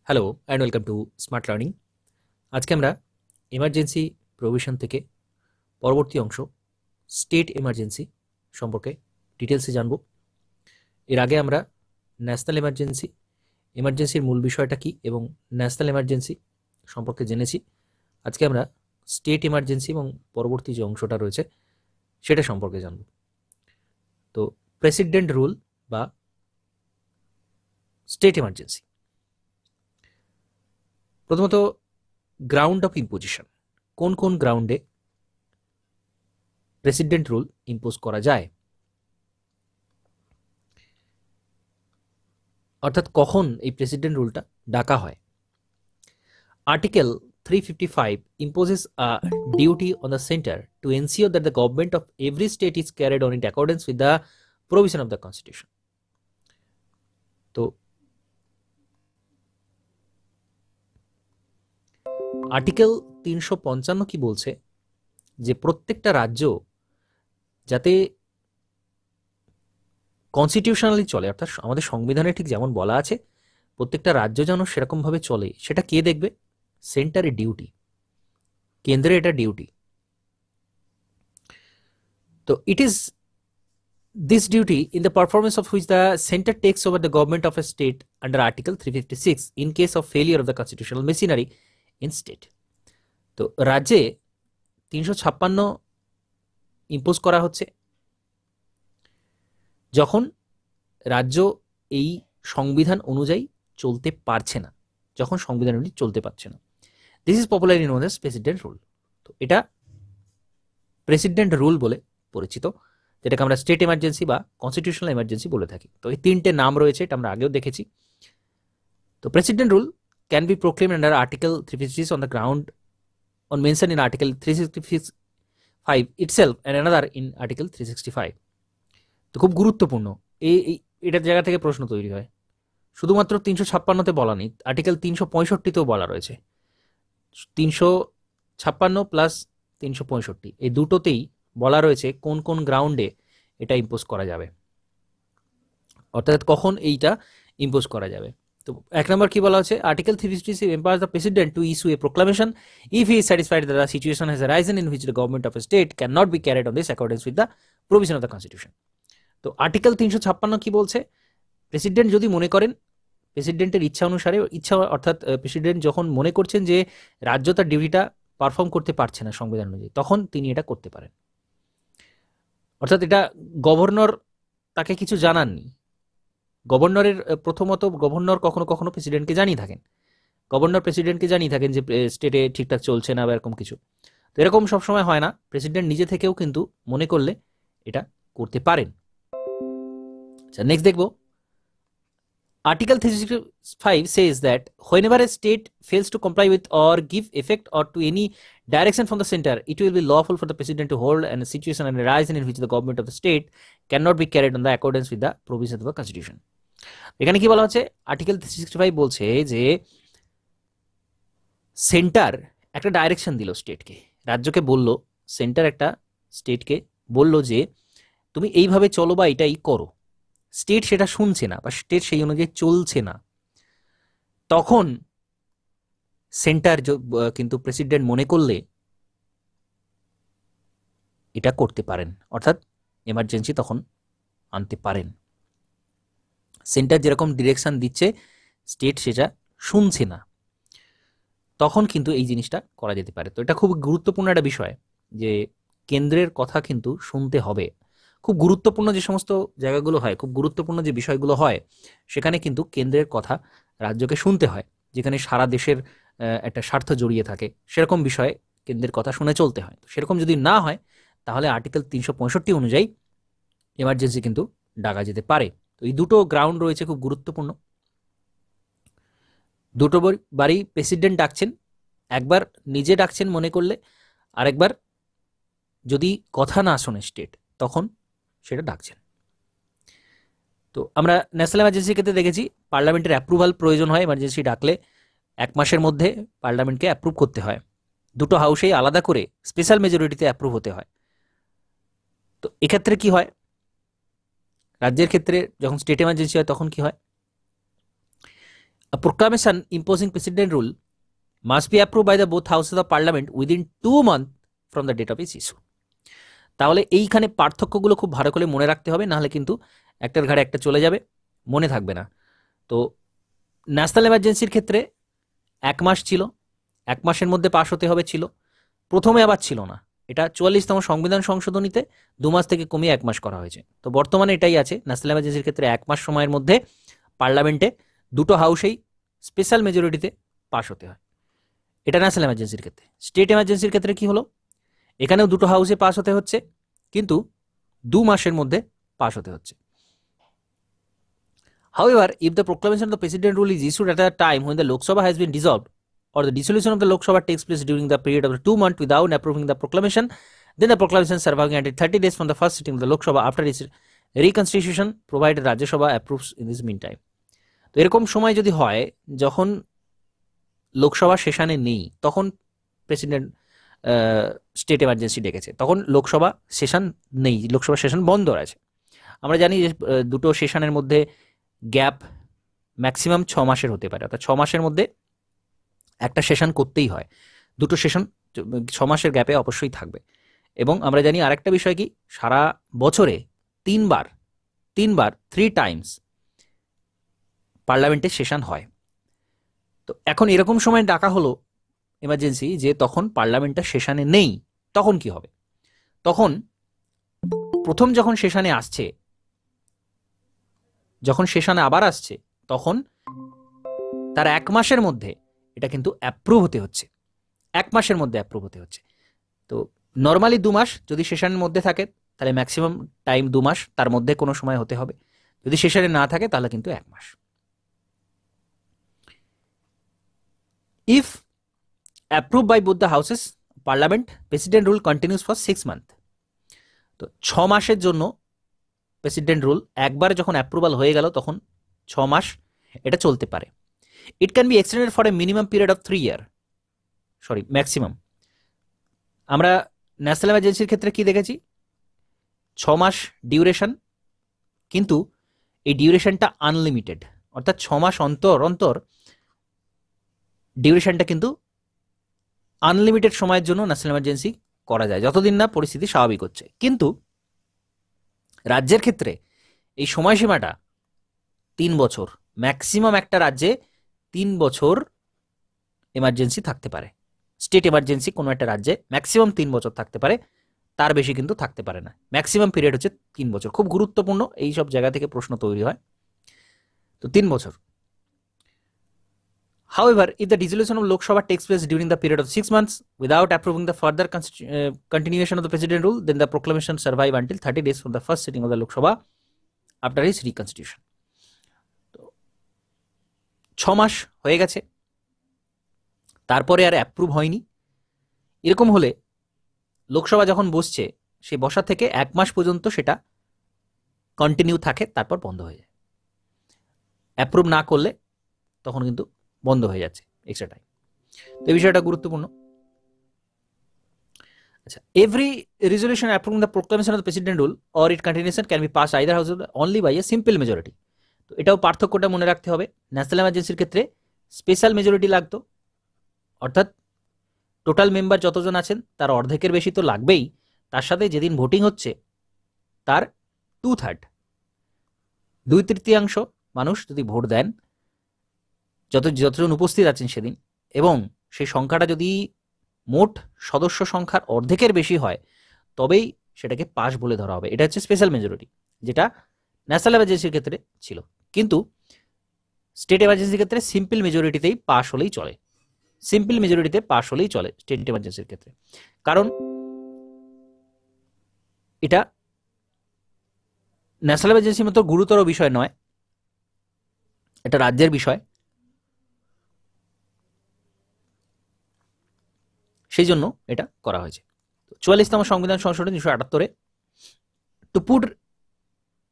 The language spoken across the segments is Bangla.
Hello and welcome to smart learning. আজকে আমরা এমার্জেন্সি প্রভিশন থেকে পরবর্তী অংশ স্টেট এমার্জেন্সি সম্পর্কে ডিটেলসে জানব। এর আগে আমরা ন্যাশনাল এমার্জেন্সির মূল বিষয়টা কি এবং ন্যাশনাল এমার্জেন্সি সম্পর্কে জেনেছি। আজকে আমরা স্টেট এমার্জেন্সি এবং পরবর্তী যে অংশটা রয়েছে সেটা সম্পর্কে জানব। তো প্রেসিডেন্ট রুল বা স্টেট এমার্জেন্সি, প্রথমত গ্রাউন্ড অফ ইম্পোজিশন, কোন কোন গ্রাউন্ডে প্রেসিডেন্ট রুল ইম্পোজ করা যায়, অর্থাৎ কখন এই প্রেসিডেন্ট রুলটা ডাকা হয়। Article 355 imposes a duty on the center to ensure that the government of every state is carried on in accordance with the provision of the constitution. তো আর্টিকেল 355 কি বলছে যে প্রত্যেকটা রাজ্য যাতে কনস্টিটিউশনালি চলে, অর্থাৎ আমাদের সংবিধানে ঠিক যেমন বলা আছে প্রত্যেকটা রাজ্য যেন সেরকমভাবে চলে, সেটা কে দেখবে? সেন্টারের ডিউটি, কেন্দ্রে এটা ডিউটি। তো it is this duty in the performance of which the center takes over the government of a state under article 356 in case of failure of the constitutional machinery in state. তো রাজ্যে 356 ইম্পোজ করা হচ্ছে যখন রাজ্য এই সংবিধান অনুযায়ী চলতে পারছে না, যখন সংবিধান অনুযায়ী চলতে পারছে না। This is popularly known as president rule. তো এটা প্রেসিডেন্ট রুল বলে পরিচিত, যেটাকে আমরা স্টেট এমার্জেন্সি বা কনস্টিটিউশনাল এমার্জেন্সি বলে থাকি। তো এই তিনটে নাম রয়েছে, এটা আমরা আগেও দেখেছি। তো president rule can be proclaimed under article 356 on the ground on mentioned in article 365 itself and another in article 365. তো খুব গুরুত্বপূর্ণ, এটার জায়গা থেকে প্রশ্ন তৈরি হয়। শুধুমাত্র 356তে বলা নেই, আর্টিকেল 365তেও বলা রয়েছে। 356 প্লাস 365 এই দুটোতেই বলা রয়েছে কোন কোন গ্রাউন্ডে এটা ইম্পোজ করা যাবে, অর্থাৎ কখন এইটা ইম্পোজ করা যাবে। তো এক নম্বর কি বলা হচ্ছে, article 356 empowers the president to issue a proclamation if he is satisfied that the situation has arisen in which the government of a state cannot be carried on this accordance with the provision of the constitution. তো আর্টিকেল 356 কি বলছে, প্রেসিডেন্ট যদি মনে করেন, প্রেসিডেন্টের ইচ্ছা অনুসারে, ইচ্ছা অর্থাৎ প্রেসিডেন্ট যখন মনে করছেন যে রাজ্য তার ডিউটিটা পারফর্ম করতে পারছে না সংবিধান অনুযায়ী, তখন তিনি এটা করতে পারেন। অর্থাৎ এটা গভর্নর তাকে কিছু জানাননি। গভর্নরের প্রথমত গভর্নর কখনো কখনো প্রেসিডেন্টকে জানিয়ে থাকেন, গভর্নর প্রেসিডেন্টকে জানিয়ে থাকেন যে স্টেটে ঠিকঠাক চলছে না বা এরকম কিছু। তো এরকম সবসময় হয় না, প্রেসিডেন্ট নিজে থেকেও কিন্তু মনে করলে এটা করতে পারেন। আচ্ছা, নেক্সট দেখবো, article 365 says that whenever a state fails to comply with or give effect or to any direction from the center, it will be lawful for the president to hold and a situation and arise in which the government of the state cannot be carried on the accordance with the provisions of the constitution. এখানে কি বলা হচ্ছে, আর্টিকেল 365 বলছে যে সেন্টার একটা ডাইরেকশন দিল স্টেটকে, রাজ্যকে বলল, সেন্টার একটা স্টেটকে বলল যে তুমি এইভাবে চলো বা এটাই করো, স্টেট সেটা শুনছে না বা স্টেট সেই অনুযায়ী চলছে না, তখন সেন্টার কিন্তু প্রেসিডেন্ট মনে করলে এটা করতে পারেন, অর্থাৎ এমার্জেন্সি তখন আনতে পারেন। সেন্টার যেরকম ডিরেকশন দিচ্ছে, স্টেট সেটা শুনছে না, তখন কিন্তু এই জিনিসটা করা যেতে পারে। তো এটা খুব গুরুত্বপূর্ণ একটা বিষয় যে কেন্দ্রের কথা কিন্তু শুনতে হবে। খুব গুরুত্বপূর্ণ যে সমস্ত জায়গাগুলো হয়, খুব গুরুত্বপূর্ণ যে বিষয়গুলো হয়, সেখানে কিন্তু কেন্দ্রের কথা রাজ্যকে শুনতে হয়। যেখানে সারা দেশের একটা স্বার্থ জড়িয়ে থাকে, সেরকম বিষয়ে কেন্দ্রের কথা শুনে চলতে হয়। সেরকম যদি না হয়, তাহলে আর্টিকেল 365 অনুযায়ী এমার্জেন্সি কিন্তু ডাকা যেতে পারে। তো এই দুটো গ্রাউন্ড রয়েছে খুব গুরুত্বপূর্ণ। দুটো বারই প্রেসিডেন্ট ডাকছেন, একবার নিজে ডাকছেন মনে করলে, আরেকবার যদি কথা না শোনে স্টেট, তখন সেটা ডাকছেন। তো আমরা ন্যাশনাল এমার্জেন্সির ক্ষেত্রে দেখেছি পার্লামেন্টের অ্যাপ্রুভাল প্রয়োজন হয়। এমার্জেন্সি ডাকলে 1 মাসের মধ্যে পার্লামেন্টকে অ্যাপ্রুভ করতে হয়, দুটো হাউসেই আলাদা করে স্পেশাল মেজরিটিতে অ্যাপ্রুভ হতে হয়। তো এক্ষেত্রে কি হয়, রাজ্যের ক্ষেত্রে যখন স্টেট এমার্জেন্সি হয় তখন কি হয়, A proclamation imposing president rule must be approved by the both houses of parliament within 2 months from the date of its issue. তাহলে এইখানে পার্থক্যগুলো খুব ভালো করে মনে রাখতে হবে, নাহলে কিন্তু একটার ঘাড়ে একটা চলে যাবে, মনে থাকবে না। তো ন্যাশনাল এমার্জেন্সির ক্ষেত্রে 1 মাস ছিল, 1 মাসের মধ্যে পাশ হতে হবে ছিল, প্রথমে আবার ছিল না, এটা 44তম সংবিধান সংশোধনীতে 2 মাস থেকে কমিয়ে 1 মাস করা হয়েছে। তো বর্তমানে এটাই আছে, ন্যাশনাল এমার্জেন্সির ক্ষেত্রে 1 মাস সময়ের মধ্যে পার্লামেন্টে দুটো হাউসেই স্পেশাল মেজরিটিতে পাশ হতে হয়, এটা ন্যাশনাল এমার্জেন্সির ক্ষেত্রে। স্টেট এমার্জেন্সির ক্ষেত্রে কি হলো, এখানেও দুটো হাউসে পাস হতে হচ্ছে, কিন্তু 2 মাসের মধ্যে পাস হতে হচ্ছে। However, if the proclamation of the president rule is issued at a time when the Lok Sabha has been dissolved or the dissolution of the Lok Sabha takes place during the period of the 2 months without approving the proclamation, then the proclamation surviving until 30 days from the first sitting of the Lok Sabha after its reconstitution, provided Rajya Sabha approves in this meantime. তো এরকম সময় যদি হয় যখন লোকসভা সেশনে নেই, তখন প্রেসিডেন্ট স্টেট এমার্জেন্সি ডেকেছে, তখন লোকসভা সেশন নেই, লোকসভা সেশন বন্ধ আছে। আমরা জানি যে দুটো সেশনের মধ্যে গ্যাপ ম্যাক্সিমাম 6 মাসের হতে পারে, অর্থাৎ 6 মাসের মধ্যে একটা সেশন করতেই হয়, দুটো সেশন 6 মাসের গ্যাপে অবশ্যই থাকবে। এবং আমরা জানি আরেকটা বিষয় কি, সারা বছরে 3 টাইমস পার্লামেন্টের সেশন হয়। তো এখন এরকম সময় ডাকা হলো এমার্জেন্সি যে তখন পার্লামেন্টটা সেশনে নেই, তখন কি হবে? তখন প্রথম যখন সেশনে আসছে, যখন সেশনে আবার আসছে, তখন তার 1 মাসের মধ্যে এটা কিন্তু অ্যাপ্রুভ হতে হচ্ছে, 1 মাসের মধ্যে অ্যাপ্রুভ হতে হচ্ছে। তো নর্মালি 2 মাস যদি সেশনের মধ্যে থাকে, তাহলে ম্যাক্সিমাম টাইম 2 মাস, তার মধ্যে কোনো সময় হতে হবে। যদি সেশনে না থাকে তাহলে কিন্তু 1 মাস। If approved by both the houses parliament, president rule continues for 6 months. তো 6 মাসের জন্য প্রেসিডেন্ট রুল একবার যখন অ্যাপ্রুভাল হয়ে গেল তখন 6 মাস এটা চলতে পারে। It can be extended for a minimum period of 3 year, maximum. আমরা ন্যাশনাল এমার্জেন্সির ক্ষেত্রে কি দেখেছি, 6 মাস ডিউরেশন, কিন্তু এই ডিউরেশনটা আনলিমিটেড, অর্থাৎ 6 মাস অন্তর অন্তর ডিউরেশনটা কিন্তু আনলিমিটেড সময়ের জন্য ন্যাশনাল এমার্জেন্সি করা যায়, যতদিন না পরিস্থিতি স্বাভাবিক হচ্ছে। কিন্তু রাজ্যের ক্ষেত্রে এই সময়সীমাটা 3 বছর, ম্যাক্সিমাম একটা রাজ্যে 3 বছর এমার্জেন্সি থাকতে পারে। স্টেট এমার্জেন্সি কোনো একটা রাজ্যে ম্যাক্সিমাম 3 বছর থাকতে পারে, তার বেশি কিন্তু থাকতে পারে না। ম্যাক্সিমাম পিরিয়ড হচ্ছে 3 বছর, খুব গুরুত্বপূর্ণ, এই সব জায়গা থেকে প্রশ্ন তৈরি হয়। তো 3 বছর। However, if the dissolution of Lok Sabha takes place during the period of 6 months without approving the further continuation of the president rule, then the proclamation survive until 30 days from the first sitting of the Lok Sabha after its reconstitution. তো 6 মাস হয়ে গেছে, তারপরে আর অ্যাপ্রুভ হয়নি, এরকম হলে লোকসভা যখন বসছে, সেই বসা থেকে 1 মাস পর্যন্ত সেটা কন্টিনিউ থাকে, তারপর বন্ধ হয়ে যায়। অ্যাপ্রুভ না করলে তখন কিন্তু বন্ধ হয়ে যাচ্ছে এক্সট্রা টাইম। তো এই বিষয়টা গুরুত্বপূর্ণ। আচ্ছা, every resolution approving the proclamation of the president rule or it continuation can be pass either house only by a simple majority. তো এটাও পার্থক্যটা মনে রাখতে হবে। ন্যাশনাল এমার্জেন্সির ক্ষেত্রে স্পেশাল মেজরিটি লাগতো, অর্থাৎ টোটাল মেম্বার যতজন আছেন তার অর্ধেকের বেশি তো লাগবেই, তার সাথে যেদিন ভোটিং হচ্ছে তার 2/3, 2/3 মানুষ যদি ভোট দেন, যতজন উপস্থিত আছেন সেদিন, এবং সেই সংখ্যাটা যদি মোট সদস্য সংখ্যার অর্ধেকের বেশি হয়, তবেই সেটাকে পাস বলে ধরা হবে। এটা হচ্ছে স্পেশাল মেজরিটি, যেটা ন্যাশনাল এমার্জেন্সির ক্ষেত্রে ছিল। কিন্তু স্টেট এমার্জেন্সির ক্ষেত্রে সিম্পল মেজরিটিতেই পাস হলেই চলে, সিম্পল মেজরিটিতে পাস হলেই চলে স্টেট এমার্জেন্সির ক্ষেত্রে। কারণ এটা ন্যাশনাল এমার্জেন্সির মতো গুরুতর বিষয় নয়, এটা রাজ্যের বিষয়, সেই জন্য এটা করা হয়েছে। 44তম সংবিধান সংশোধন 1978 to put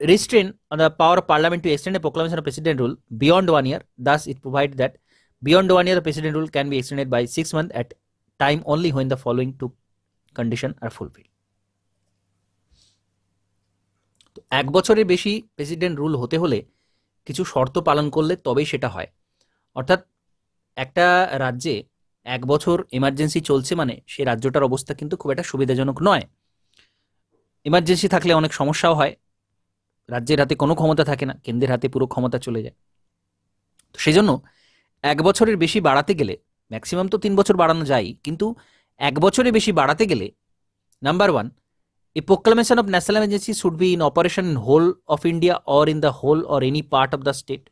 restraint on the power of parliament to extend a proclamation of president rule beyond 1 year. Thus, it provides that beyond 1 year, the president rule can be extended by 6 months at time only when the following two conditions are fulfilled. তো 1 বছরের বেশি প্রেসিডেন্ট রুল হতে হলে কিছু শর্ত পালন করলে তবেই সেটা হয়। অর্থাৎ একটা রাজ্যে 1 বছর এমার্জেন্সি চলছে মানে সেই রাজ্যটার অবস্থা কিন্তু খুব একটা সুবিধাজনক নয়। এমার্জেন্সি থাকলে অনেক সমস্যাও হয়, রাজ্যের হাতে কোনো ক্ষমতা থাকে না, কেন্দ্রের হাতে পুরো ক্ষমতা চলে যায়। তো সেই জন্য 1 বছরের বেশি বাড়াতে গেলে, ম্যাক্সিমাম তো 3 বছর বাড়ানো যায়, কিন্তু 1 বছরের বেশি বাড়াতে গেলে number 1, a proclamation of national emergency should be in operation in whole of India or in the whole or any part of the state.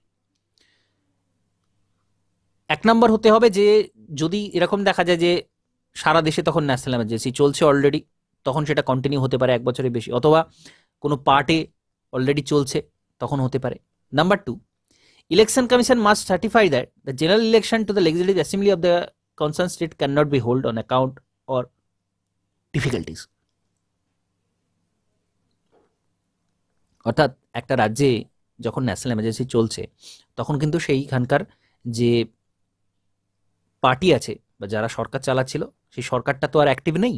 1 নম্বর হতে হবে যে যদি এরকম দেখা যায় যে সারা দেশে তখন ন্যাশনাল এমার্জেন্সি চলছে অলরেডি, তখন সেটা কন্টিনিউ হতে পারে 1 বছরের বেশি, অথবা কোনো পার্টে অলরেডি চলছে, তখন হতে পারে। Number 2, election commission must certify that the general election to the legislative assembly of the concern state can not be hold on account or difficulties. অর্থাৎ একটা রাজ্যে যখন ন্যাশনাল এমার্জেন্সি চলছে তখন কিন্তু সেইখানকার যে পার্টি আছে বা যারা সরকার চালাচ্ছিল সেই সরকারটা তো আর অ্যাক্টিভ নেই,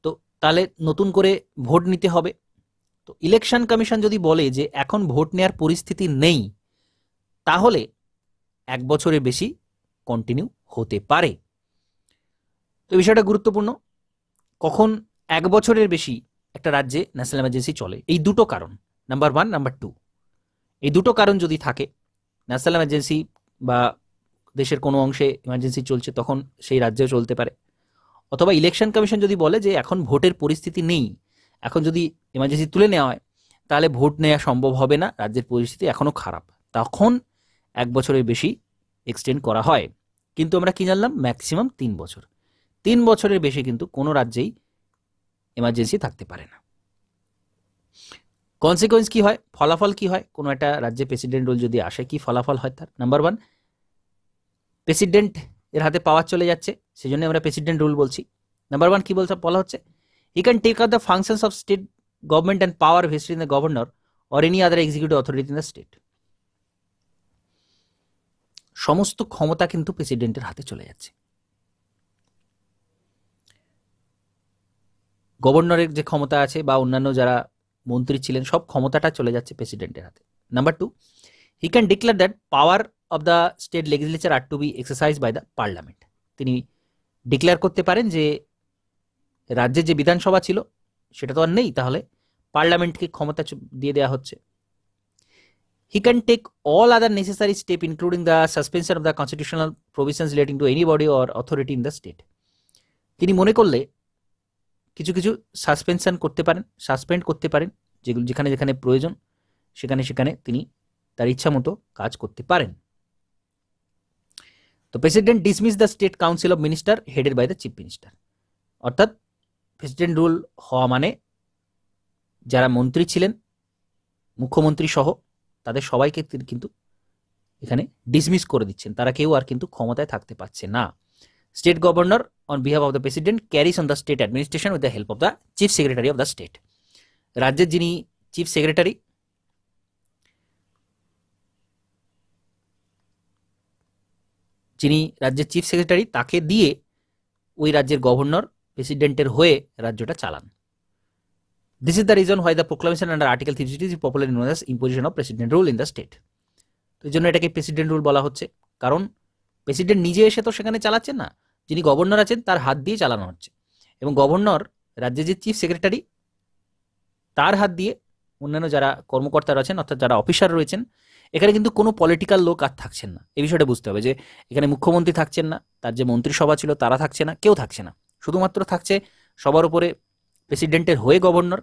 তো তাহলে নতুন করে ভোট নিতে হবে। তো ইলেকশন কমিশন যদি বলে যে এখন ভোট নেওয়ার পরিস্থিতি নেই, তাহলে 1 বছরের বেশি কন্টিনিউ হতে পারে। তো বিষয়টা গুরুত্বপূর্ণ, কখন 1 বছরের বেশি একটা রাজ্যে ন্যাশনাল এমার্জেন্সি চলে, এই দুটো কারণ, নাম্বার 1, নাম্বার 2, এই দুটো কারণ যদি থাকে, ন্যাশনাল এমার্জেন্সি বা দেশের কোনো অংশে এমার্জেন্সি চলছে তখন সেই রাজ্যেও চলতে পারে, অথবা ইলেকশন কমিশন যদি বলে যে এখন ভোটের পরিস্থিতি নেই, এখন যদি এমার্জেন্সি তুলে নেওয়া হয় তাহলে ভোট নেওয়া সম্ভব হবে না, রাজ্যের পরিস্থিতি এখনও খারাপ, তখন 1 বছরের বেশি এক্সটেন্ড করা হয়। কিন্তু আমরা কি জানলাম, ম্যাক্সিমাম 3 বছর, 3 বছরের বেশি কিন্তু কোনো রাজ্যেই এমার্জেন্সি থাকতে পারে না। কনসিকোয়েন্স কি হয়, ফলাফল কি হয় কোনো একটা রাজ্যে প্রেসিডেন্ট রুল যদি আসে, কি ফলাফল হয় তার? নাম্বার 1, প্রেসিডেন্ট এর হাতে পাওয়ার চলে যাচ্ছে, সেই জন্য আমরা প্রেসিডেন্ট রুল বলছি। নাম্বার 1 কি বলা হচ্ছে, he can take up the functions of state government and power vested in the governor or any other executive authority in the state. সমস্ত ক্ষমতা কিন্তু প্রেসিডেন্টের হাতে চলে যাচ্ছে, গভর্নরের যে ক্ষমতা আছে বা অন্যান্য যারা মন্ত্রী ছিলেন সব ক্ষমতাটা চলে যাচ্ছে প্রেসিডেন্টের হাতে। Number 2, he can declare that power of the state legislature are to be exercise by the parliament. তিনি ডিক্লেয়ার করতে পারেন যে রাজ্যের যে বিধানসভা ছিল সেটা তো আর নেই, তাহলে পার্লামেন্টকে ক্ষমতা দিয়ে দেওয়া হচ্ছে। He can take all other necessary step including the suspension of the constitutional provisions relating to any body or authority in the state. তিনি মনে করলে কিছু কিছু সাসপেনশন করতে পারেন, সাসপেন্ড করতে পারেন, যেগুলো যেখানে যেখানে প্রয়োজন সেখানে সেখানে তিনি তার ইচ্ছা মতো কাজ করতে পারেন। তো president dismiss the state council of minister headed by the chief minister. অর্থাৎ প্রেসিডেন্ট রুল হওয়া মানে যারা মন্ত্রী ছিলেন, মুখ্যমন্ত্রী সহ তাদের সবাইকে তিনি কিন্তু এখানে ডিসমিস করে দিচ্ছেন, তারা কেউ আর কিন্তু ক্ষমতায় থাকতে পারছে না। State governor on behalf of the president ক্যারিস on the state administration with the help of the chief secretary of the state. রাজ্যের যিনি চিফ সেক্রেটারি, যিনি রাজ্যের চিফ সেক্রেটারি, তাকে দিয়ে ওই রাজ্যের গভর্নর প্রেসিডেন্টের হয়ে রাজ্যটা চালান। This is the reason why the proclamation under article 360 is popularly known as imposition of president rule in the state. তো এই জন্য এটাকে প্রেসিডেন্ট রুল বলা হচ্ছে, কারণ প্রেসিডেন্ট নিজে এসে তো সেখানে চালাচ্ছেন না, যিনি গভর্নর আছেন তার হাত দিয়ে চালানো হচ্ছে, এবং গভর্নর রাজ্যের যে চিফ সেক্রেটারি তার হাত দিয়ে অন্যান্য যারা কর্মকর্তা রয়েছেন অর্থাৎ যারা অফিসার রয়েছেন, এখানে কিন্তু কোনো পলিটিক্যাল লোক আর থাকছেন না। এই বিষয়টা বুঝতে হবে যে এখানে মুখ্যমন্ত্রী থাকছেন না, তার যে মন্ত্রিসভা ছিল তারা থাকছে না, কেউ থাকছে না, শুধুমাত্র থাকছে সবার উপরে প্রেসিডেন্টের হয়ে গভর্নর,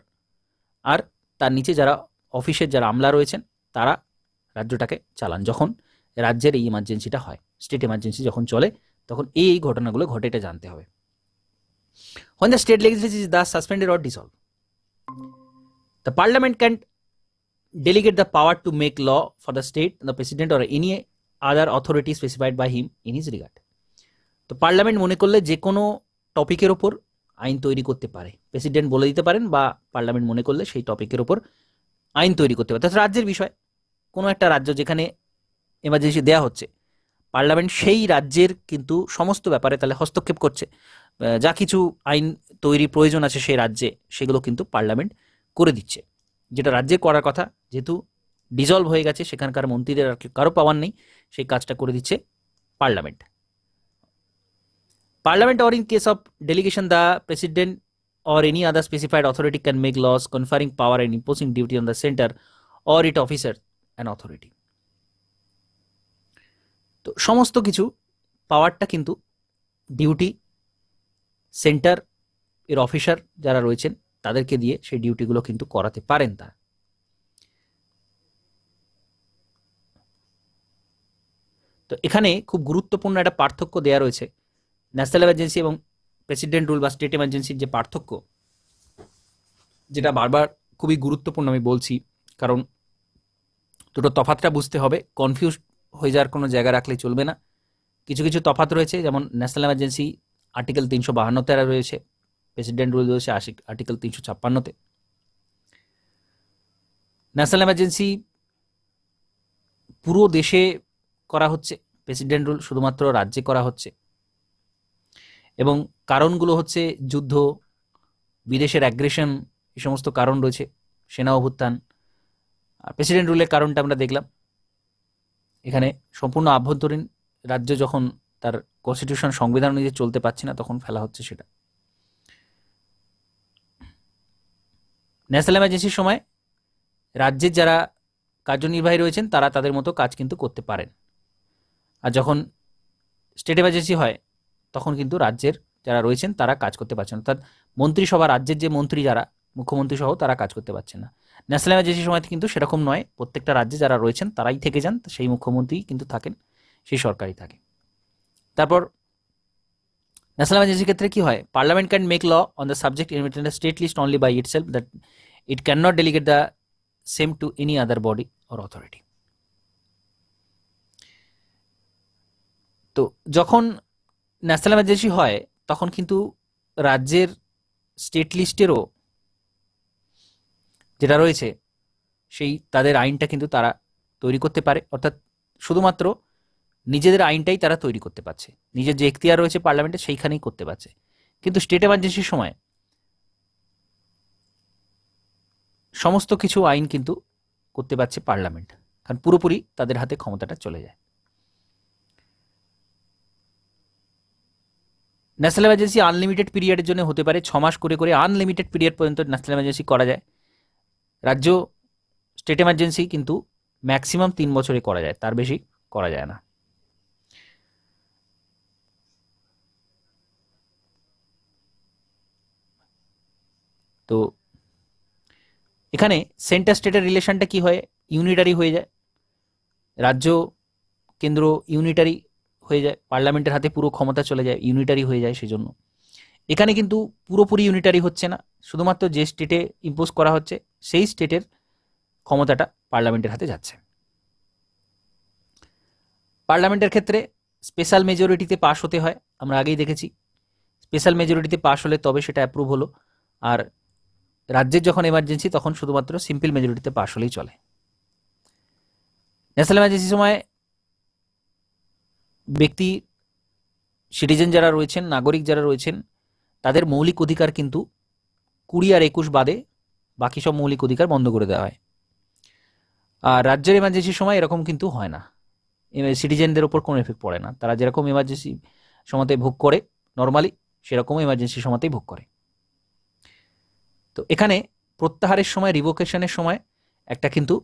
আর তার নিচে যারা অফিসের যারা আমলা রয়েছেন তারা রাজ্যটাকে চালান। যখন রাজ্যের এই ইমার্জেন্সিটা হয়, স্টেট এমার্জেন্সি যখন চলে, তখন এই ঘটনাগুলো ঘটে, এটা জানতে হবে। When the state legislature is thus suspended or dissolved, the parliament can delegate the power to make law for the state, the president or any other authority specified by him in his regard. তো পার্লামেন্ট মনে করলে যে কোনো টপিকের ওপর আইন তৈরি করতে পারে, প্রেসিডেন্ট বলে দিতে পারেন, বা পার্লামেন্ট মনে করলে সেই টপিকের ওপর আইন তৈরি করতে পারে। তাছাড়া রাজ্যের বিষয়, কোনো একটা রাজ্য যেখানে এমার্জেন্সি দেওয়া হচ্ছে, পার্লামেন্ট সেই রাজ্যের কিন্তু সমস্ত ব্যাপারে তাহলে হস্তক্ষেপ করছে, যা কিছু আইন তৈরি প্রয়োজন আছে সেই রাজ্যে সেগুলো কিন্তু পার্লামেন্ট করে দিচ্ছে, যেটা রাজ্যে করার কথা, যেহেতু ডিজলভ হয়ে গেছে সেখানকার মন্ত্রীদের আর কারো পাওয়ার নেই, সেই কাজটা করে দিচ্ছে Parliament. Parliament, or in case of delegation, the President or any other specified authority can make laws conferring power and imposing duty on the center or its officer and authority. তো সমস্ত কিছু পাওয়ারটা কিন্তু ডিউটি সেন্টার এর অফিসার যারা রয়েছেন তাদেরকে দিয়ে সেই ডিউটিগুলো কিন্তু করাতে পারেন তারা। তো এখানে খুব গুরুত্বপূর্ণ একটা পার্থক্য দেয়া রয়েছে ন্যাশনাল এমার্জেন্সি এবং প্রেসিডেন্ট রুল বা স্টেট এমার্জেন্সির যে পার্থক্য, যেটা বারবার খুবই গুরুত্বপূর্ণ আমি বলছি, কারণ দুটো তফাৎটা বুঝতে হবে, কনফিউজ হয়ে যাওয়ার কোনো জায়গা রাখলে চলবে না। কিছু কিছু তফাৎ রয়েছে, যেমন ন্যাশনাল এমার্জেন্সি আর্টিকেল 352-তে রয়েছে, প্রেসিডেন্ট রুল রয়েছে আর্টিকেল 356-তে। ন্যাশনাল এমার্জেন্সি পুরো দেশে করা হচ্ছে, প্রেসিডেন্ট রুল শুধুমাত্র রাজ্যে করা হচ্ছে, এবং কারণগুলো হচ্ছে যুদ্ধ, বিদেশের অ্যাগ্রেশন, এই সমস্ত কারণ রয়েছে, সেনা অভ্যুত্থান। আর প্রেসিডেন্ট রুলের কারণটা আমরা দেখলাম, এখানে সম্পূর্ণ আভ্যন্তরীণ রাজ্য যখন তার কনস্টিটিউশন সংবিধান অনুযায়ী চলতে পারছে না তখন ফেলা হচ্ছে সেটা। ন্যাশনাল এমার্জেন্সির সময় রাজ্যের যারা কার্যনির্বাহী রয়েছেন তারা তাদের মতো কাজ কিন্তু করতে পারেন, আর যখন স্টেট এমার্জেন্সি হয় তখন কিন্তু রাজ্যের যারা রয়েছেন তারা কাজ করতে পারছেন, অর্থাৎ মন্ত্রিসভা, রাজ্যের যে মন্ত্রী যারা, মুখ্যমন্ত্রী সহ তারা কাজ করতে পারছেন না। ন্যাশনাল এমার্জেন্সির সময় কিন্তু সেরকম নয়, প্রত্যেকটা রাজ্যে যারা রয়েছেন তারাই থেকে যান, সেই মুখ্যমন্ত্রী কিন্তু থাকেন, সেই সরকারই থাকে। তারপর ন্যাশনাল এমার্জেন্সির ক্ষেত্রে কি হয়, parliament can make law on the subject in the state list only by itself, that it can not delegate the same to any other body or authority. তো যখন ন্যাশনাল এমার্জেন্সি হয় তখন কিন্তু রাজ্যের স্টেট লিস্টেরও যেটা রয়েছে সেই তাদের আইনটা কিন্তু তারা তৈরি করতে পারে, অর্থাৎ শুধুমাত্র নিজেদের আইনটাই তারা তৈরি করতে পারছে, নিজের যে এখতিয়ার রয়েছে পার্লামেন্টে সেইখানেই করতে পারছে। কিন্তু স্টেট এমার্জেন্সির সময় সমস্ত কিছু আইন কিন্তু করতে পারছে পার্লামেন্ট, কারণ পুরোপুরি তাদের হাতে ক্ষমতাটা চলে যায়। ন্যাশনাল এমার্জেন্সি আনলিমিটেড পিরিয়ডের জন্য হতে পারে, 6 মাস করে করে আনলিমিটেড পিরিয়ড পর্যন্ত ন্যাশনাল এমার্জেন্সি করা যায়। রাজ্য স্টেট এমার্জেন্সি কিন্তু ম্যাক্সিমাম 3 বছরে করা যায়, তার বেশি করা যায় না। তো এখানে সেন্টার স্টেটের রিলেশনটা কি হয়, ইউনিটারি হয়ে যায়, রাজ্য কেন্দ্র ইউনিটারি হয়ে যায়, পার্লামেন্টের হাতে পুরো ক্ষমতা চলে যায়, ইউনিটারি হয়ে যায়। সেজন্য এখানে কিন্তু পুরোপুরি ইউনিটারি হচ্ছে না, শুধুমাত্র যে স্টেটে ইম্পোজ করা হচ্ছে সেই স্টেটের ক্ষমতাটা পার্লামেন্টের হাতে যাচ্ছে। পার্লামেন্টের ক্ষেত্রে স্পেশাল মেজরিটিতে পাশ হতে হয়, আমরা আগেই দেখেছি, স্পেশাল মেজরিটিতে পাশ হলে তবে সেটা অ্যাপ্রুভ হলো, আর রাজ্যের যখন এমার্জেন্সি তখন শুধুমাত্র সিম্পল মেজরিটিতে পাশ হলেই চলে। ন্যাশনাল এমার্জেন্সির সময় ব্যক্তি, সিটিজেন যারা রয়েছেন, নাগরিক যারা রয়েছেন, তাদের মৌলিক অধিকার কিন্তু 20 আর 21 বাদে বাকি সব মৌলিক অধিকার বন্ধ করে দেওয়া হয়। আর রাজ্যের এমার্জেন্সির সময় এরকম কিন্তু হয় না, সিটিজেনদের ওপর কোনো এফেক্ট পড়ে না, তারা যেরকম এমার্জেন্সি সময়তে ভোগ করে নর্মালি সেরকম এমার্জেন্সি সময়তেই ভোগ করে। তো এখানে প্রত্যাহারের সময়, রিভোকেশনের সময় একটা কিন্তু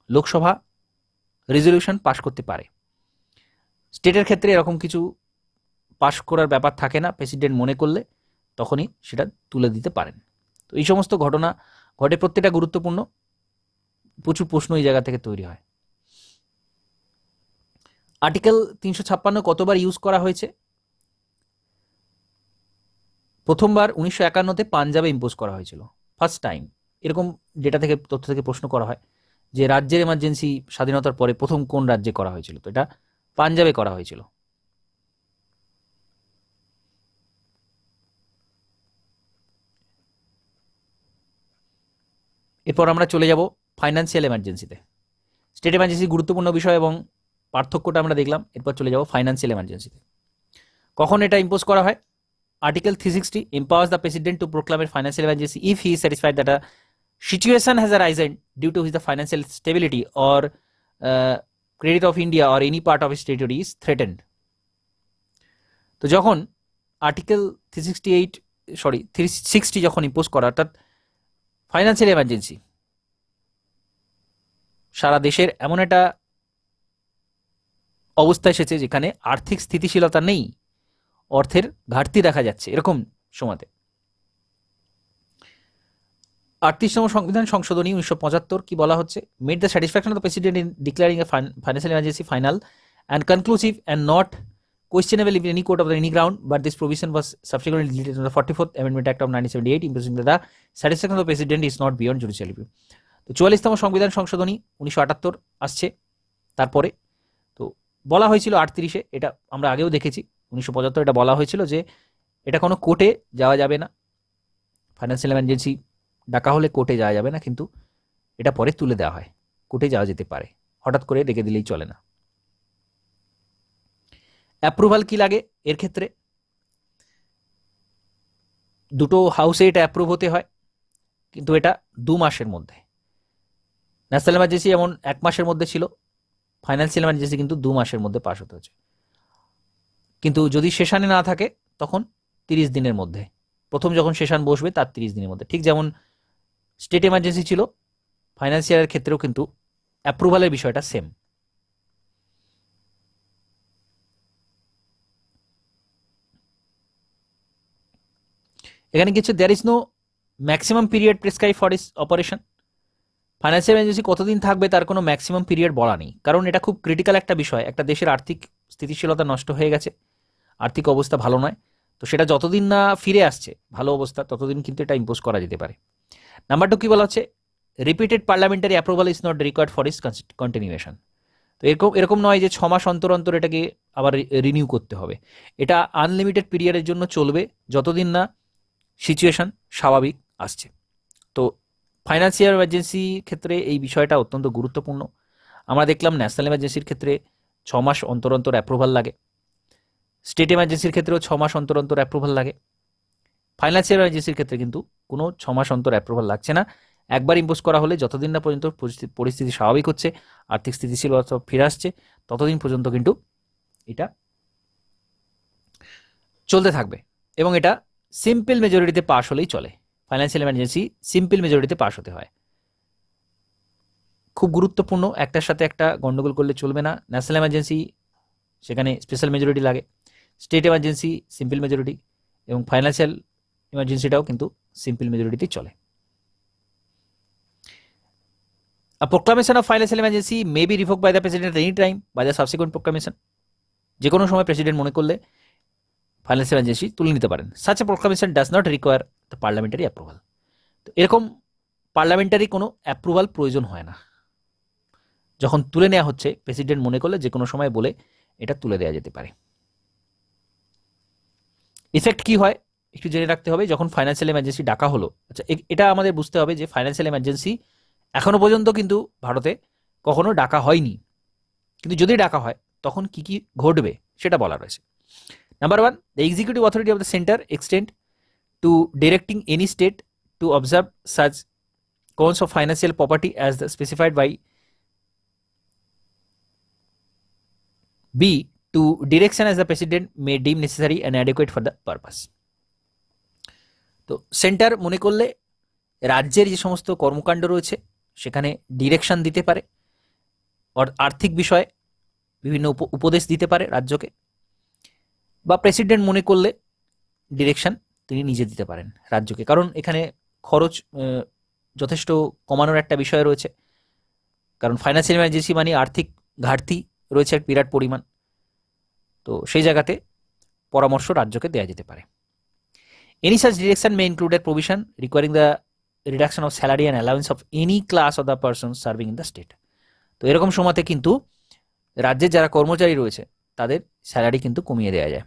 লোকসভা রেজলিউশন পাশ করতে পারে। স্টেটের ক্ষেত্রে এরকম কিছু পাশ করার ব্যাপার থাকে না, প্রেসিডেন্ট মনে করলে তখনই সেটা তুলে দিতে পারেন। তো এই সমস্ত ঘটনা ঘটে, প্রত্যেকটা গুরুত্বপূর্ণ, প্রচুর প্রশ্ন এই জায়গা থেকে তৈরি হয়। আর্টিকেল 356 কতবার ইউজ করা হয়েছে? প্রথমবার 1951-তে পাঞ্জাবে ইম্পোজ করা হয়েছিল, ফার্স্ট টাইম। এরকম ডেটা থেকে, তথ্য থেকে প্রশ্ন করা হয় যে রাজ্যের এমার্জেন্সি স্বাধীনতার পরে প্রথম কোন রাজ্যে করা হয়েছিল, তো এটা পাঞ্জাবে করা হয়েছিল। এরপর আমরা চলে যাব ফাইন্যান্সিয়াল এমার্জেন্সিতে। স্টেট এমার্জেন্সি গুরুত্বপূর্ণ বিষয় এবং পার্থক্যটা আমরা দেখলাম, এরপর চলে যাব ফাইন্যান্সিয়াল এমার্জেন্সিতে। কখন এটা ইম্পোজ করা হয়? Article 360 empowers the president to proclaim a financial emergency if he is satisfied that a situation has arisen due to his the financial stability or credit of India or any part of its territory is threatened. তো যখন আর্টিকেল 360 যখন ইম্পোজ করা, অর্থাৎ ফাইন্যান্সিয়াল এমার্জেন্সি, সারা দেশের এমন একটা অবস্থা এসেছে যেখানে আর্থিক স্থিতিশীলতা নেই, অর্থের ঘাটতি দেখা যাচ্ছে, এরকম সময়তে 38তম সংবিধান সংশোধনী 1975 কি বলা হচ্ছে? Made the satisfaction of the president in declaring A financial emergency final and conclusive and not questionable in any court of any ground, but this provision was subsequently deleted in the 44th Amendment Act of 1978, imposing that the satisfaction of the president is not beyond judicial review. তো 44তম সংবিধান সংশোধনী 1978 আসছে তারপরে। তো বলা হয়েছিল 38-এ, এটা আমরা আগেও দেখেছি, 1975 এটা বলা হয়েছিল যে এটা কোনো কোর্টে যাওয়া যাবে না, ফাইন্যান্সিয়াল এমার্জেন্সি ডাকা হলে কোর্টে যাওয়া যাবে না, কিন্তু এটা পরে তুলে দেওয়া হয়, কোর্টে যাওয়া যেতে পারে, হঠাৎ করে ডেকে দিলেই চলে না। অ্যাপ্রুভাল কি লাগে এর ক্ষেত্রে? দুটো হাউসে এটা অ্যাপ্রুভ হতে হয়, কিন্তু এটা 2 মাসের মধ্যে। ন্যাশনাল এমার্জেন্সি যেমন 1 মাসের মধ্যে ছিল, ফাইন্যান্সিয়াল এমার্জেন্সি কিন্তু 2 মাসের মধ্যে পাস হতে হচ্ছে। কিন্তু যদি সেশনে না থাকে তখন 30 দিনের মধ্যে, প্রথম যখন সেশন বসবে তার 30 দিনের মধ্যে। ঠিক যেমন স্টেট এমার্জেন্সি ছিল, ফাইন্যান্সিয়ালের ক্ষেত্রেও কিন্তু অ্যাপ্রুভালের বিষয়টা সেম। এখানে কিছু there is no maximum period prescribe for this operation. Financial emergency কতদিন থাকবে তার কোনো ম্যাক্সিমাম পিরিয়ড বলা নেই, কারণ এটা খুব ক্রিটিক্যাল একটা বিষয়। একটা দেশের আর্থিক স্থিতিশীলতা নষ্ট হয়ে গেছে, আর্থিক অবস্থা ভালো নয়, তো সেটা যতদিন না ফিরে আসছে ভালো অবস্থা ততদিন কিন্তু এটা ইম্পোজ করা যেতে পারে। নাম্বার 2 কি বলা হচ্ছে? Repeated parliamentary approval is not required for is continuation. তো এরকম নয় যে 6 মাস অন্তর অন্তর এটাকে আবার রিনিউ করতে হবে। এটা আনলিমিটেড পিরিয়ডের জন্য চলবে যতদিন না সিচুয়েশন স্বাভাবিক আসছে। তো ফাইন্যান্সিয়াল এমার্জেন্সির ক্ষেত্রে এই বিষয়টা অত্যন্ত গুরুত্বপূর্ণ। আমরা দেখলাম ন্যাশনাল এমার্জেন্সির ক্ষেত্রে 6 মাস অন্তর অন্তর অ্যাপ্রুভাল লাগে, স্টেট এমার্জেন্সির ক্ষেত্রেও 6 মাস অন্তর অন্তর অ্যাপ্রুভাল লাগে। ফাইন্যান্সিয়াল এমার্জেন্সির ক্ষেত্রে কিন্তু কোনো 6 মাস অন্তর অ্যাপ্রুভাল লাগছে না। একবার ইম্পোজ করা হলে যতদিন না পর্যন্ত পরিস্থিতি স্বাভাবিক হচ্ছে, আর্থিক স্থিতিশীলতা ফিরে আসছে, ততদিন পর্যন্ত কিন্তু এটা চলতে থাকবে এবং এটা সিম্পল মেজরিটিতে পাস হলেই চলে। ফাইন্যান্সিয়াল এমার্জেন্সি সিম্পল মেজরিটিতে পাস হতে হয়। খুব গুরুত্বপূর্ণ, একটার সাথে একটা গন্ডগোল করলে চলবে না। ন্যাশনাল এমার্জেন্সি সেখানে স্পেশাল মেজরিটি লাগে, স্টেট এমার্জেন্সি সিম্পল মেজরিটি, এবং ফাইন্যান্সিয়াল এমার্জেন্সিটাও কিন্তু সিম্পল মেজরিটিতে চলে। A proclamation of financial emergency may be revoked by the president at any time by the subsequent proclamation. যে কোনো সময় প্রেসিডেন্ট মনে করলে ফাইন্যান্সিয়াল এমার্জেন্সি তুলে নিতে পারেন। Such a proclamation does not require the parliamentary approval. তো এরকম পার্লামেন্টারি কোনো অ্যাপ্রুভাল প্রয়োজন হয় না। যখন তুলে নেওয়া হচ্ছে প্রেসিডেন্ট মনে করলে যে কোনো সময় বলে এটা তুলে দেওয়া যেতে পারে। ইফেক্ট কি হয় একটু জেনে রাখতে হবে। যখন ফাইন্যান্সিয়াল এমার্জেন্সি ডাকা হলো, আচ্ছা এটা আমাদের বুঝতে হবে যে ফাইন্যান্সিয়াল এমার্জেন্সি এখনো পর্যন্ত কিন্তু ভারতে কখনো ডাকা হয়নি, কিন্তু যদি ডাকা হয় তখন কি কি ঘটবে সেটা বলা রয়েছে। Number 1, the executive authority of the center extend to directing any state to observe such counts of financial property as specified by B to direction as the president may deem necessary and adequate for the purpose. তো সেন্টার মনে করলে রাজ্যের যে সমস্ত কর্মকাণ্ড রয়েছে সেখানে ডিরেকশন দিতে পারে, আর্থিক বিষয়ে বিভিন্ন উপদেশ দিতে পারে রাজ্যকে, বা প্রেসিডেন্ট মনে করলে ডিরেকশন তিনি নিজে দিতে পারেন রাজ্যকে, কারণ এখানে খরচ যথেষ্ট কমানোর একটা বিষয় রয়েছে। কারণ ফাইন্যান্সিয়াল এমার্জেন্সি মানে আর্থিক ঘাটতি রয়েছে এক বিরাট পরিমাণ, তো সেই জায়গাতে পরামর্শ রাজ্যকে দেওয়া যেতে পারে। Any such direction May include A provision recurring the reduction of salary and allowance of any class of the person serving in the state. তো এরকম সময়তে কিন্তু রাজ্যের যারা কর্মচারী রয়েছে তাদের স্যালারি কিন্তু কমিয়ে দেওয়া যায়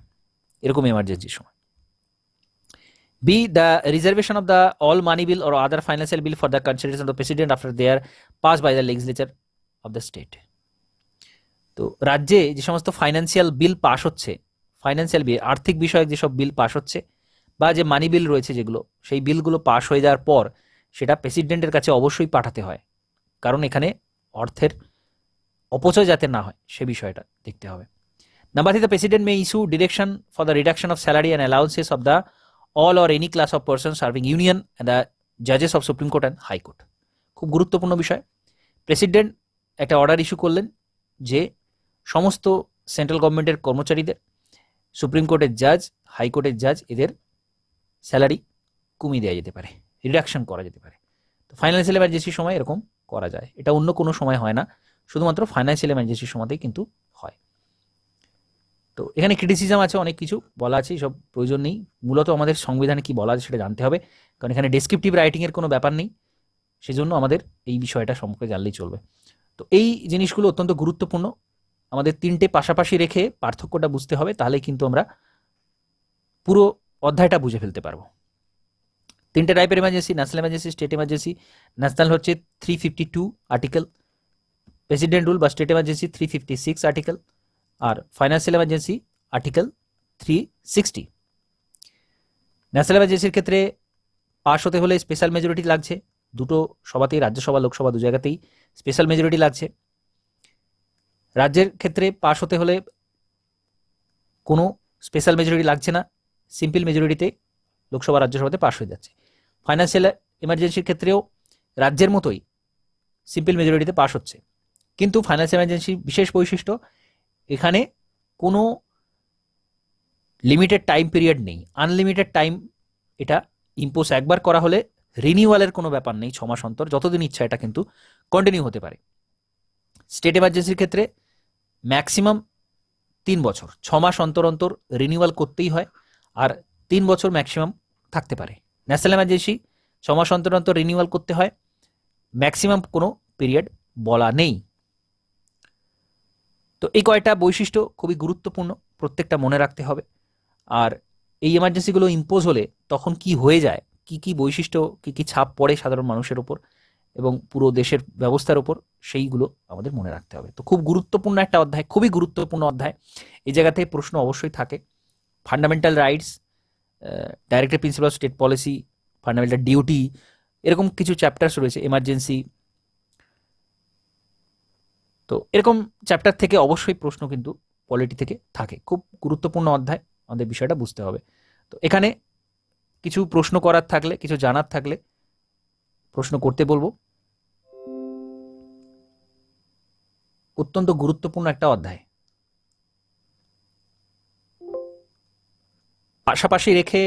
এরকম এমার্জেন্সির সময়। Be the reservation of the all money bill or other financial bill for the consideration of the president after they are pass by the legislature of the state. তো রাজ্যে যে সমস্ত ফাইন্যান্সিয়াল বিল পাস হচ্ছে, ফাইন্যান্সিয়াল বিল আর্থিক বিষয়ক যেসব বিল পাস হচ্ছে বা যে মানি বিল রয়েছে যেগুলো, সেই বিলগুলো পাস হয়ে যাওয়ার পর সেটা প্রেসিডেন্টের কাছে অবশ্যই পাঠাতে হয়, কারণ এখানে অর্থের অপচয় যাতে না হয় সে বিষয়টা দেখতে হবে। Number 3, the president may issue direction for the reduction of salary and allowances of the all or any class of persons serving union and the judges of Supreme Court and High Court. খুব গুরুত্বপূর্ণ বিষয়। প্রেসিডেন্ট একটা অর্ডার ইস্যু করলেন যে সমস্ত সেন্ট্রাল গভর্নমেন্টের কর্মচারীদের, সুপ্রিম কোর্টের জাজ, হাইকোর্টের জাজ, এদের স্যালারি কমিয়ে দেওয়া যেতে পারে, রিডাকশন করা যেতে পারে। তো ফাইন্যান্সিয়াল এমার্জেন্সির সময় এরকম করা যায়, এটা অন্য কোনো সময় হয় না, শুধুমাত্র ফাইন্যান্সিয়াল এমার্জেন্সির সময়তেই কিন্তু হয়। তো এখানে ক্রিটিসিজম আছে, অনেক কিছু বলা আছে, সব প্রয়োজন নেই। মূলত আমাদের সংবিধানে কি বলা আছে সেটা জানতে হবে, কারণ এখানে ডেসক্রিপটিভ রাইটিংয়ের কোনো ব্যাপার নেই, সেজন্য আমাদের এই বিষয়টা সম্পর্কে জানলেই চলবে। তো এই জিনিসগুলো অত্যন্ত গুরুত্বপূর্ণ, আমাদের তিনটে পাশাপাশি রেখে পার্থক্যটা বুঝতে হবে, তাহলে কিন্তু আমরা পুরো অধ্যায়টা বুঝে ফেলতে পারবো। তিনটে টাইপের emergency, national emergency, state emergency. National হচ্ছে 352 আর্টিকেল, প্রেসিডেন্ট রুল বা স্টেট এমার্জেন্সি 356 আর্টিকেল, আর ফাইন্যান্সিয়াল এমার্জেন্সি আর্টিকেল 360। ন্যাশনাল এমার্জেন্সির ক্ষেত্রে পাস হতে হলে স্পেশাল মেজরিটি লাগছে, দুটো সভাতেই, রাজ্যসভা লোকসভা দু জায়গাতেই স্পেশাল মেজরিটি লাগছে। রাজ্যের ক্ষেত্রে পাস হতে হলে কোনো স্পেশাল মেজরিটি লাগছে না, সিম্পল মেজরিটিতে লোকসভা রাজ্যসভাতে পাস হয়ে যাচ্ছে। ফাইন্যান্সিয়াল এমার্জেন্সির ক্ষেত্রেও রাজ্যের মতোই সিম্পল মেজরিটিতে পাস হচ্ছে, কিন্তু ফাইন্যান্সিয়াল এমার্জেন্সির বিশেষ বৈশিষ্ট্য, এখানে কোনো লিমিটেড টাইম পিরিয়ড নেই, আনলিমিটেড টাইম এটা ইম্পোজ একবার করা হলে রিনিউয়ালের কোনো ব্যাপার নেই, 6 মাস অন্তর, যতদিন ইচ্ছা এটা কিন্তু কন্টিনিউ হতে পারে। স্টেট এমার্জেন্সির ক্ষেত্রে ম্যাক্সিমাম 3 বছর, 6 মাস অন্তর অন্তর রিনিউয়াল করতেই হয়, আর 3 বছর ম্যাক্সিমাম থাকতে পারে। ন্যাশনাল এমার্জেন্সি 6 মাস অন্তর অন্তর রিনিউয়াল করতে হয়, ম্যাক্সিমাম কোনো পিরিয়ড বলা নেই। তো এই কয়টা বৈশিষ্ট্য খুবই গুরুত্বপূর্ণ, প্রত্যেকটা মনে রাখতে হবে। আর এই এমার্জেন্সিগুলো ইম্পোজ হলে তখন কি হয়ে যায়, কি কি বৈশিষ্ট্য, কি কি ছাপ পড়ে সাধারণ মানুষের ওপর এবং পুরো দেশের ব্যবস্থার ওপর, সেইগুলো আমাদের মনে রাখতে হবে। তো খুব গুরুত্বপূর্ণ একটা অধ্যায়, খুবই গুরুত্বপূর্ণ অধ্যায়। এই জায়গা থেকে প্রশ্ন অবশ্যই থাকে। Fundamental rights, directive principle of state policy, fundamental duty, এরকম কিছু চ্যাপ্টার্স রয়েছে, এমার্জেন্সি। তো এরকম চ্যাপ্টার থেকে অবশ্যই প্রশ্ন কিন্তু পলিটি থেকে থাকে, খুব গুরুত্বপূর্ণ অধ্যায়, আমাদের বিষয়টা বুঝতে হবে। তো এখানে কিছু প্রশ্ন করার থাকলে, কিছু জানার থাকলে প্রশ্ন করতে বলবো। অত্যন্ত গুরুত্বপূর্ণ একটা অধ্যায়, পাশাপাশি রেখে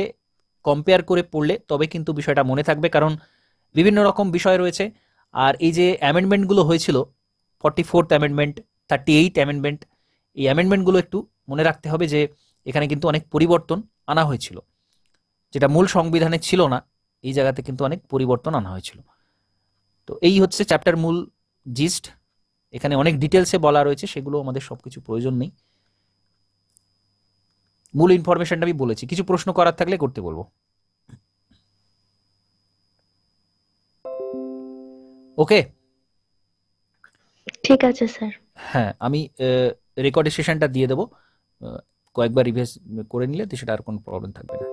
কম্পেয়ার করে পড়লে তবে কিন্তু বিষয়টা মনে থাকবে, কারণ বিভিন্ন রকম বিষয় রয়েছে। আর এই যে অ্যামেন্ডমেন্টগুলো হয়েছিল, 44th অ্যামেন্ডমেন্ট, 38 অ্যামেন্ডমেন্ট, এই অ্যামেন্ডমেন্টগুলো একটু মনে রাখতে হবে যে এখানে কিন্তু অনেক পরিবর্তন আনা হয়েছিল, যেটা মূল সংবিধানে ছিল না, এই জায়গাতে কিন্তু অনেক পরিবর্তন আনা হয়েছিল। তো এই হচ্ছে চ্যাপ্টার মূল জিস্ট, এখানে অনেক ডিটেলসে বলা রয়েছে, সেগুলো আমাদের সবকিছু প্রয়োজন নেই, মূল ইনফরমেশনটা আমি বলেছি। কিছু প্রশ্ন করার থাকলে করতে বলবো। ওকে, ঠিক আছে স্যার। হ্যাঁ, আমি রেকর্ডের সেশনটা দিয়ে দেবো, কয়েকবার রিভাইজ করে নিলে তো সেটা আর কোনো প্রবলেম থাকবে না।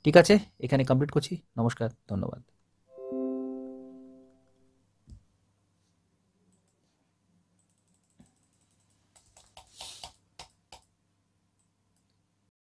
ঠিক আছে, এখানে কমপ্লিট করছি। নমস্কার, ধন্যবাদ।